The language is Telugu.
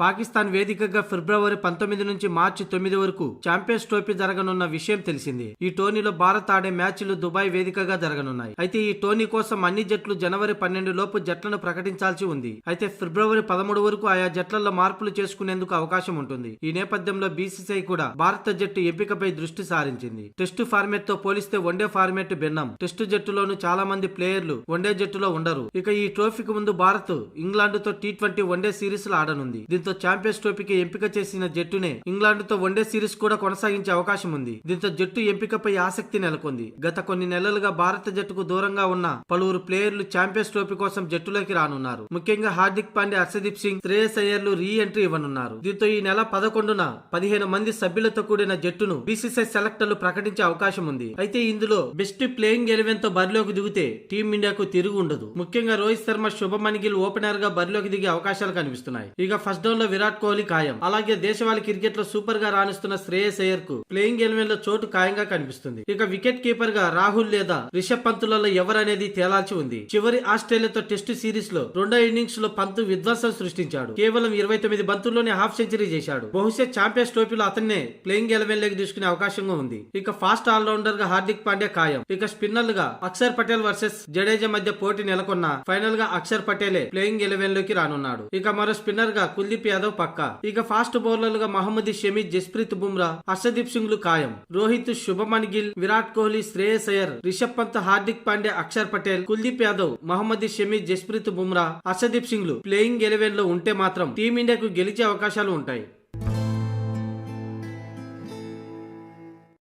పాకిస్తాన్ వేదికగా ఫిబ్రవరి 19 నుంచి మార్చి 9 వరకు ఛాంపియన్స్ ట్రోఫీ జరగనున్న విషయం తెలిసింది. ఈ టోర్నీలో భారత్ ఆడే మ్యాచ్లు దుబాయ్ వేదికగా జరగనున్నాయి. అయితే ఈ టోర్నీ కోసం అన్ని జట్లు జనవరి 12 లోపు జట్లను ప్రకటించాల్సి ఉంది. అయితే ఫిబ్రవరి 13 వరకు ఆయా జట్లలో మార్పులు చేసుకునేందుకు అవకాశం ఉంటుంది. ఈ నేపథ్యంలో బీసీసీఐ కూడా భారత జట్టు ఎంపికపై దృష్టి సారించింది. టెస్టు ఫార్మాట్ తో పోలిస్తే వన్డే ఫార్మాట్ భిన్నం. టెస్టు జట్టులోనూ చాలా మంది ప్లేయర్లు వన్డే జట్టులో ఉండరు. ఇక ఈ ట్రోఫీకి ముందు భారత్ ఇంగ్లాండ్ తో T20 వన్డే సిరీస్ లో ఆడనుంది. దీంతో ఛాంపియన్స్ ట్రోఫీకి ఎంపిక చేసిన జట్టునే ఇంగ్లాండ్ తో వన్డే సిరీస్ కూడా కొనసాగించే అవకాశం ఉంది. దీంతో జట్టు ఎంపికపై ఆసక్తి నెలకొంది. గత కొన్ని నెలలుగా భారత జట్టుకు దూరంగా ఉన్న పలువురు ప్లేయర్లు ఛాంపియన్స్ ట్రోఫీ కోసం జట్టులోకి రానున్నారు. ముఖ్యంగా హార్దిక్ పాండ్యా, హర్షదీప్ సింగ్, శ్రేయస్ అయ్యర్లు రీ ఎంట్రీ ఇవ్వనున్నారు. దీంతో ఈ నెల 11న 15 మంది సభ్యులతో కూడిన జట్టును బీసీసీఐ సెలెక్టర్లు ప్రకటించే అవకాశం ఉంది. అయితే ఇందులో బెస్ట్ ప్లేయింగ్ 11 తో బరిలోకి దిగితే టీమిండియాకు తిరుగు ఉండదు. ముఖ్యంగా రోహిత్ శర్మ, శుభమన్ గిల్ ఓపెనర్ గా బరిలోకి దిగే అవకాశాలు కనిపిస్తున్నాయి. ఇక ఫస్ట్ డౌన్ లో విరాట్ కోహ్లీ ఖాయం. అలాగే దేశవాళీ క్రికెట్ లో సూపర్ గా రాణిస్తున్న శ్రేయస్ అయ్యర్ కు ప్లేయింగ్ 11 లో చోటు ఖాయంగా కనిపిస్తుంది. ఇక వికెట్ కీపర్ గా రాహుల్ లేదా రిషబ్ పంతులలో ఎవరనేది తేలాల్సి ఉంది. చివరి ఆస్ట్రేలియాతో టెస్టు సిరీస్ లో రెండో ఇన్నింగ్స్ లో పంతు విధ్వంసం సృష్టించాడు. కేవలం 29 బంతుల్లోనే హాఫ్ సెంచరీ చేశాడు. బహుశా ఛాంపియన్స్ ట్రోఫీలో అతన్నే ప్లేయింగ్ 11 లోకి తీసుకునే అవకాశంగా ఉంది. ఇక ఫాస్ట్ ఆల్రౌండర్ గా హార్దిక్ పాండ్యా ఖాయం. ఇక స్పిన్నర్ గా అక్షర్ పటేల్ వర్సెస్ జడేజా మధ్య పోటీ నెలకొన్న ఫైనల్ గా అక్షర్ పటేలే ప్లేయింగ్ 11 లోకి రానున్నాడు. ఇక మరో స్పిన్నర్ గా కుల్దీప్ యాదవ్ పక్కా. ఇక ఫాస్ట్ బౌలర్లుగా మహమ్మద్ షమి, జస్ప్రీత్ బుమ్రా, హర్షదీప్ సింగ్ లు ఖాయం. రోహిత్, శుభమన్ గిల్, విరాట్ కోహ్లీ, శ్రేయస్ అయ్యర్, రిషబ్ పంత్, హార్దిక్ పాండ్యా, అక్షర్ పటేల్, కుల్దీప్ యాదవ్, మహమ్మద్ షమి, జస్ప్రీత్ బుమ్రా, హర్షదీప్ సింగ్ లు ప్లేయింగ్ 11 లో ఉంటే మాత్రం టీమిండియాకు గెలిచే అవకాశాలు ఉంటాయి.